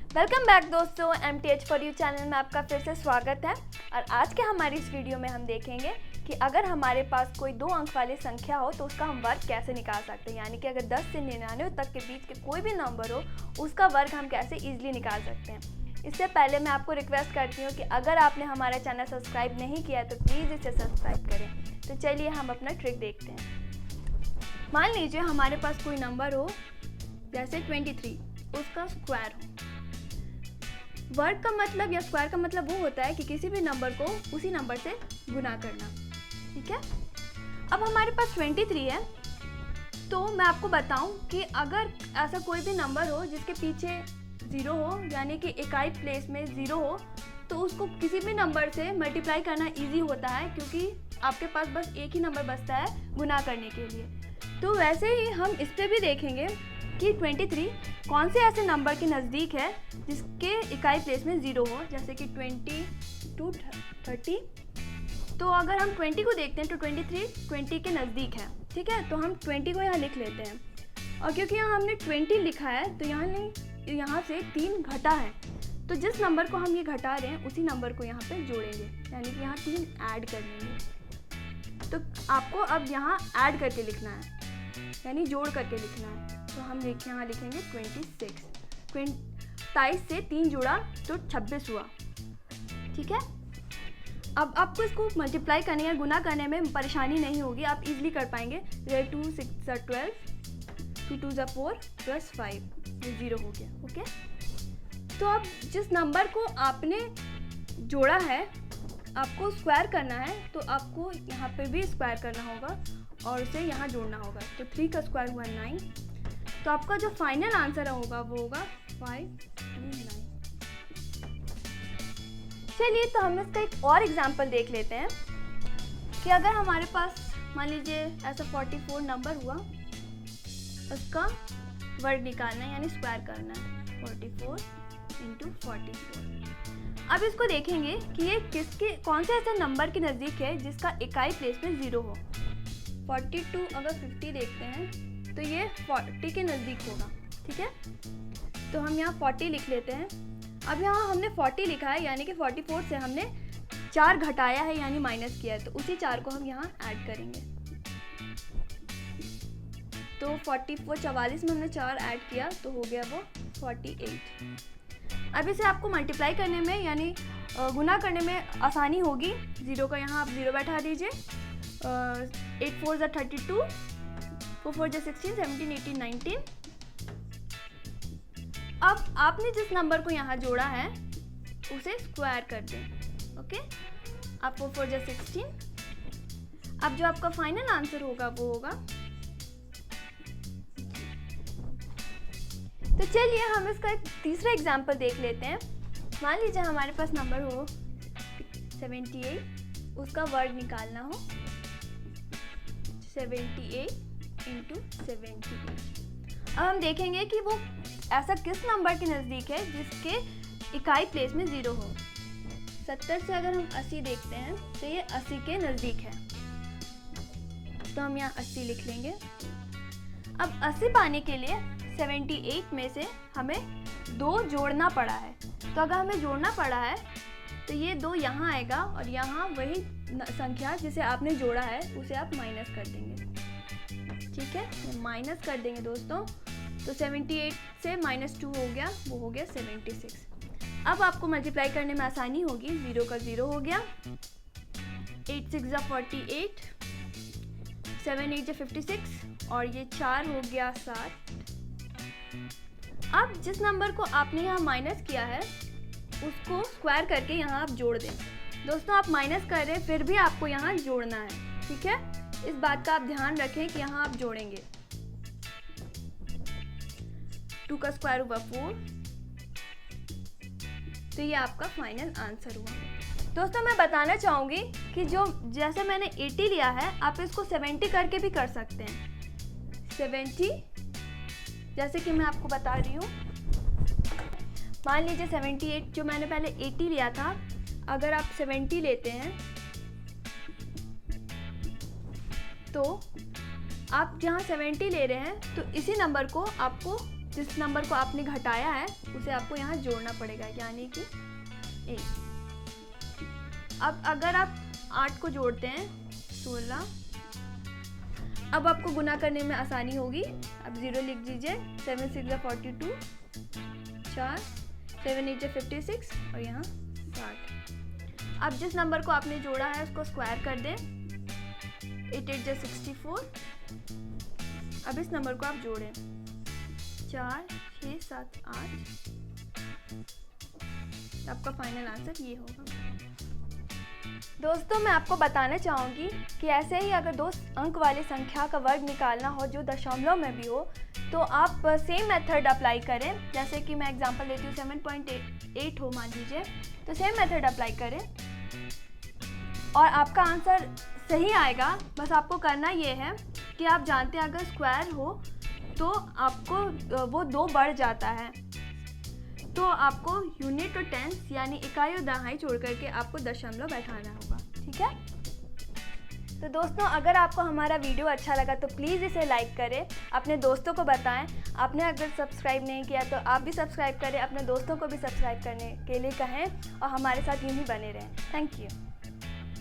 Welcome back दोस्तों, MTH for you channel में आपका फिर से स्वागत है। और आज के हमारी इस वीडियो में हम देखेंगे कि अगर हमारे पास कोई 2 अंक वाली संख्या हो तो उसका हम वर्ग कैसे निकाल सकते हैं। यानी कि अगर 10 से 99 तक के बीच के कोई भी नंबर हो उसका वर्ग हम कैसे ईजिली निकाल सकते हैं। इससे पहले मैं आपको रिक्वेस्ट करती हूँ कि अगर आपने हमारा चैनल सब्सक्राइब नहीं किया है तो प्लीज़ इसे सब्सक्राइब करें। तो चलिए हम अपना ट्रिक देखते हैं। मान लीजिए हमारे पास कोई नंबर हो जैसे 23, उसका स्क्वायर हो। वर्ग का मतलब या स्क्वायर का मतलब वो होता है कि किसी भी नंबर को उसी नंबर से गुना करना। ठीक है, अब हमारे पास 23 है, तो मैं आपको बताऊं कि अगर ऐसा कोई भी नंबर हो जिसके पीछे 0 हो, यानी कि इकाई प्लेस में 0 हो, तो उसको किसी भी नंबर से मल्टीप्लाई करना इजी होता है, क्योंकि आपके पास बस एक ही नंबर बचता है गुना करने के लिए। तो वैसे ही हम इस पर भी देखेंगे कि 23 कौन से ऐसे नंबर के नज़दीक है जिसके इकाई प्लेस में 0 हो, जैसे कि 20 to 30। तो अगर हम 20 को देखते हैं तो 23 20 के नज़दीक है। ठीक है, तो हम 20 को यहाँ लिख लेते हैं, और क्योंकि यहाँ हमने 20 लिखा है तो यहाँ से 3 घटा है, तो जिस नंबर को हम ये घटा रहे हैं उसी नंबर को यहाँ पे जोड़ेंगे, यानी कि यहाँ 3 ऐड कर लेंगे। तो आपको अब यहाँ ऐड करके लिखना है, यानी जोड़ करके लिखना है। तो हम यहाँ लिखेंगे 26। 27 से 3 जुड़ा तो 26 हुआ। ठीक है, अब आपको इसको मल्टीप्लाई करने या गुना करने में परेशानी नहीं होगी, आप इजीली कर पाएंगे। 2 6 12, 2 2 4 प्लस 5, ये 0 हो गया। ओके, तो अब जिस नंबर को आपने जोड़ा है आपको स्क्वायर करना है, तो आपको यहाँ पे भी स्क्वायर करना होगा और उसे यहाँ जोड़ना होगा। तो 3 का स्क्वायर हुआ 9, तो आपका जो फाइनल आंसर होगा वो होगा 529। चलिए, तो हम इसका एक और एग्जांपल देख लेते हैं कि अगर हमारे पास मान लीजिए ऐसा 44 नंबर हुआ, उसका वर्ग निकालना है यानी स्क्वायर करना है। 44 × 44। अब इसको देखेंगे कि ये कौन से ऐसे नंबर के नज़दीक है जिसका इकाई प्लेस में 0 हो। 42 अगर 50 देखते हैं तो ये 40 के नज़दीक होगा। ठीक है, तो हम यहाँ 40 लिख लेते हैं। अब यहाँ हमने 40 लिखा है, यानी कि 44 से हमने 4 घटाया है यानी माइनस किया है, तो उसी 4 को हम यहाँ ऐड करेंगे। तो 44 में हमने 4 ऐड किया तो हो गया वो 48। अब इसे आपको मल्टीप्लाई करने में यानी गुना करने में आसानी होगी। 0 का यहाँ आप 0 बैठा दीजिए। 8 4 = 32, 4 4 = 16, 17 18 19। अब आपने जिस नंबर को यहाँ जोड़ा है उसे स्क्वायर कर दें। ओके, अब 4 4 = 16। अब जो आपका फाइनल आंसर होगा वो होगा। तो चलिए हम इसका एक तीसरा एग्जाम्पल देख लेते हैं। मान लीजिए हमारे पास नंबर हो 78, उसका वर्ग निकालना हो। 78 × 78। अब हम देखेंगे कि वो ऐसा किस नंबर के नज़दीक है जिसके इकाई प्लेस में 0 हो। 70 से अगर हम 80 देखते हैं तो ये 80 के नज़दीक है, तो हम यहाँ 80 लिख लेंगे। अब 80 पाने के लिए 78 में से हमें 2 जोड़ना पड़ा है, तो अगर हमें जोड़ना पड़ा है तो ये 2 यहाँ आएगा और यहाँ वही संख्या जिसे आपने जोड़ा है उसे आप माइनस कर देंगे। ठीक है, माइनस कर देंगे दोस्तों, तो 78 से -2 हो गया, वो हो गया 76। अब आपको मल्टीप्लाई करने में आसानी होगी। 0 का 0 हो गया, 8 6 = 48, 7 8 = 56 और ये 4 हो गया 7। अब जिस नंबर को आपने यहाँ माइनस किया है उसको स्क्वायर करके यहाँ आप जोड़ दें। दोस्तों, आप माइनस कर रहे हैं फिर भी आपको यहाँ जोड़ना है। ठीक है, इस बात का आप ध्यान रखें कि यहाँ आप जोड़ेंगे। 2 का स्क्वायर हुआ 4, तो ये आपका फाइनल आंसर हुआ। दोस्तों, मैं बताना चाहूँगी कि जैसे मैंने 80 लिया है आप इसको 70 करके भी कर सकते हैं। 70 जैसे कि मैं आपको बता रही हूँ, मान लीजिए 78 जो मैंने पहले 80 लिया था, अगर आप 70 लेते हैं तो आप जहाँ 70 ले रहे हैं तो इसी नंबर को आपको जिस नंबर को आपने घटाया है उसे आपको यहाँ जोड़ना पड़ेगा, यानी कि 1। अब अगर आप 8 को जोड़ते हैं 16, अब आपको गुना करने में आसानी होगी। अब 0 लिख दीजिए, 7 6 42, 4 7 8 56 और यहाँ 60। अब जिस नंबर को आपने जोड़ा है उसको स्क्वायर कर दें, 8 8 64। अब इस नंबर को आप जोड़ें, 4 6 7 8। आपका फाइनल आंसर ये होगा। दोस्तों मैं आपको बताना चाहूँगी कि ऐसे ही अगर 2 अंक वाली संख्या का वर्ग निकालना हो जो दशमलव में भी हो, तो आप सेम मेथड अप्लाई करें। जैसे कि मैं एग्जांपल देती हूँ, 7.8 हो मान लीजिए, तो सेम मेथड अप्लाई करें और आपका आंसर सही आएगा। बस आपको करना ये है कि आप जानते हैं अगर स्क्वायर हो तो आपको वो 2 बढ़ जाता है, तो आपको यूनिट और टेंस यानी इकाई और दहाई छोड़ करके आपको दशमलव बैठाना होगा। ठीक है, तो दोस्तों अगर आपको हमारा वीडियो अच्छा लगा तो प्लीज़ इसे लाइक करें, अपने दोस्तों को बताएं। आपने अगर सब्सक्राइब नहीं किया तो आप भी सब्सक्राइब करें, अपने दोस्तों को भी सब्सक्राइब करने के लिए कहें और हमारे साथ यूं ही बने रहें। Thank you.